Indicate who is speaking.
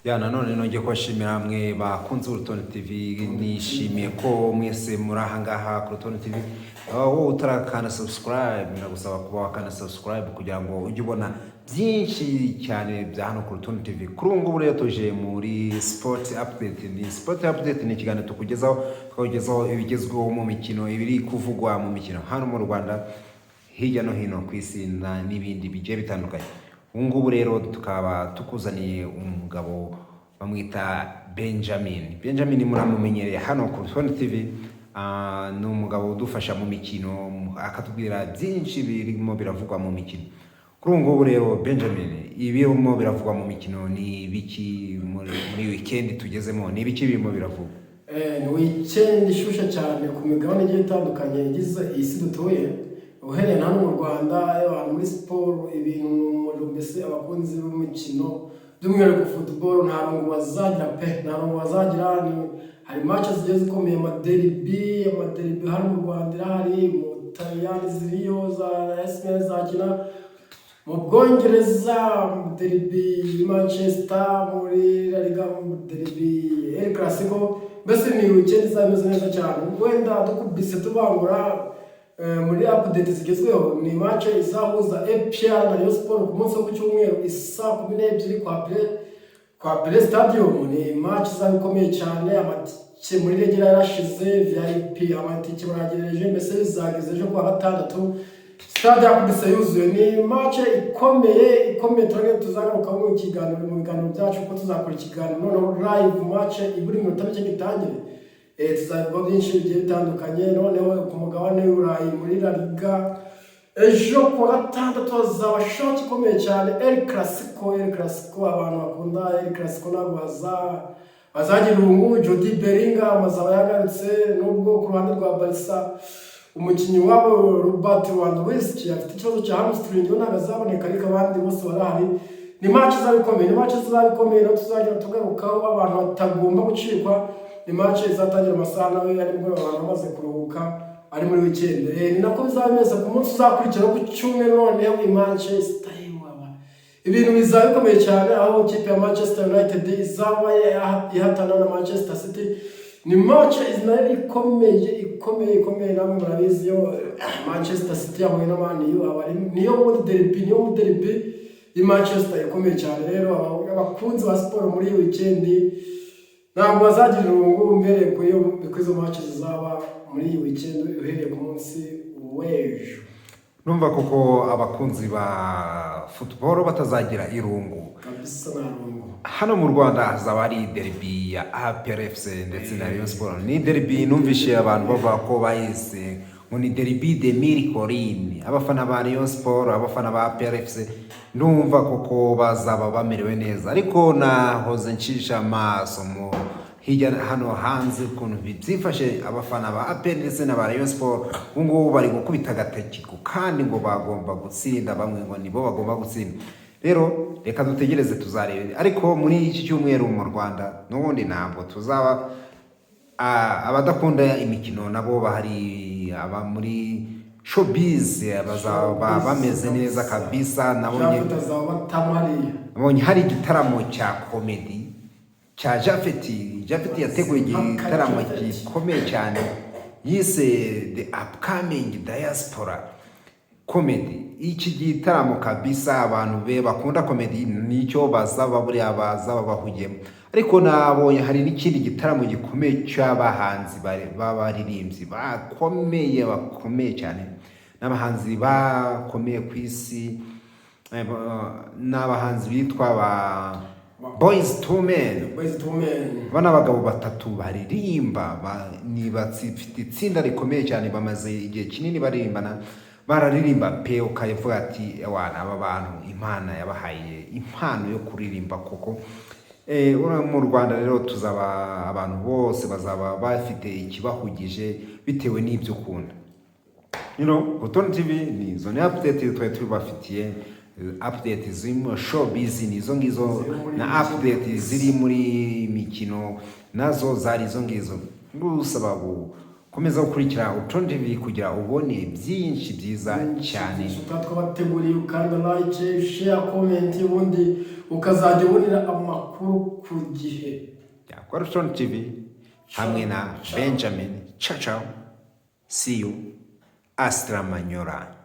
Speaker 1: Ya nanone nongeye kubashimira hamwe bakunze Urutonde TV, nishimiye ko mwese muri aha ngaha ku Rutonde TV. Wowe utarakanda subscribe ndagusaba kuba wakanda subscribe kugira ngo ujye ubona byinshi cyane bya hano ku Rutonde TV. Kuri ubu ngubu rero tuje muri Sport Update. Ni Sport Update ni ikiganiro tukugezaho ibigezweho mu mikino, ibiri kuvugwa mu mikino hano mu Rwanda, hirya no hino ku isi n'ibindi bigiye bitandukanye. Ubu ngubu rero tukaba tukuzaniye umugabo bamwita Benjamin muramumenyereye hano ku Rutonde TV. Ni umugabo udufasha mu mikino, akatubwira byinshi birimo biravugwa mu mikino. Kuri ubu ngubu rero Benjamin, ibirimo biravugwa mu mikino ni biki muri weekend tugezemo? Ni biki birimo biravugwa?
Speaker 2: Ni weekend ishusha cyane ku migabane igiye itandukanye igize isi dutuye, uhereye hano mu Rwanda, abantu muri siporo, ibintu mbese abakunzi b'umukino by'umwihariko football nta rungu bazagira pe, nta rungu bazagira. Hari match zigiye zikomeye, amaderby hano mu Rwanda, hari mu Taliyani ziriyo za AS zakina, mu Bwongereza derby Manchester, muri La Liga derby El Clasico. Mbese ni weekend izameze neza cyane. Wenda dukubise tubangura muri update zigezweho, ni match izahuza APR na Rayon Sport ku munsi wo ku cyumweru isa 12 kwa Play Stadium. Ni match izabikomeye cyane, amatike muri regera yarashize, VIP amatike baragereje, mbese bizageze ejo kwa gatandatu stade yakubise yuzuye. Ni match ikomeye tuzagaruka mu biganiro byacu ko tuzakora ikiganiro noneho live match iburi minota mike gitangire. Tuzavuga byinshi bigiye bitandukanye. Noneho ku mugabane w'Uburayi muri La Liga ejo ku gatandatu hazaba shot ikomeye cyane, El Clasico. Abantu bakunda El Clasico ntabwo bazagira urungu. Jude Bellingham azaba yagarutse, nubwo ku ruhande rwa Barca umukinnyi wabo Robert Lewandowski afite ikibazo cya hamstring, ntabwo azaboneka, ariko abandi bose barahari. Ni match izabikomeye, no tuzajya tugarukaho, abantu batagomba gucikwa. Ni match izatangira amasaha nawe ari bwo abantu bamaze kuruhuka, ari muri weekend. Ni nako bizameze ku munsi uzakurikira ku cyumweru. Noneho i Manchester ibintu bizabikomeye cyane, aho ikipe ya Manchester United izaba ihatana na Manchester City. Ni match ikomeye namwe murabizi, yo Manchester City yahuye na Man U, niyo muri derby i Manchester ikomeye cyane. Rero abakunzi ba siporo muri weekend ntabwo bazagira urungu mbere ku izo match zizaba muri iyi weekend uhereye ku munsi w'ejo.
Speaker 1: Numva koko abakunzi ba football batazagira irungu
Speaker 2: kabisa, nta rungu.
Speaker 1: Hano mu Rwanda hazaba hari derby ya APR FC ndetse na Rayon Sport. Ni derby numvishe abantu bavuga ko bahise ngo ni derby de Miricorine. Abafana ba Rayon Sport, abafana ba APR FC ndumva koko bazaba bamerewe neza, ariko nahoze ncisha amaso mu hirya hano hanze ukuntu byifashe abafana ba APR ndetse na ba Rayon Sport. Ubu ngubu bari gukubita agateko kandi ngo bagomba gutsinda, bamwe ngo nibo bagomba gutsinda. Rero reka dutegereze tuzarebe, ariko muri iki cyumweru mu Rwanda n'ubundi ntabwo tuzaba abadakunda imikino nabo bahari, aba muri showbiz bazaba bameze neza kabisa. Nabonye hari igitaramo cya comedy cya Japhet yateguye igitaramo gikomeye cyane yise The Upcoming Diaspora Comedy. Iki gitaramo kabisa abantu bakunda comedy nicyo bazaba bahugiyemo, ariko nabonye hari n'ikindi gitaramo gikomeye cy'abahanzi b'abaririmbyi bakomeye cyane, n'abahanzi bakomeye ku isi, n'abahanzi bitwa ba Boyz II Men. Bana abagabo batatu baririmba, bafite itsinda rikomeye cyane, bamaze igihe kinini bararirimba pe, ukavuga ati aba bantu Imana yabahaye impano yo kuririmba koko. Mu Rwanda rero tuzaba abantu bose bazaba bafite ikibahugije bitewe n'ibyo ukunda. Rutonde TV ni zone update twari tubafitiye, update zirimo showbiz nizo ngizo, na update ziri muri mikino nazo zari izo ngizo. Ngusaba komeza gukurikira Urutonde TV kugira ubone byinshi byiza cyane.
Speaker 2: Twabateguriye ukanda like, share, comment ubundi ukazajya ubonera amakuru ku gihe.
Speaker 1: Kwa Urutonde TV hamwe na Benjamin. Ciao ciao. See you. Astra Manyora.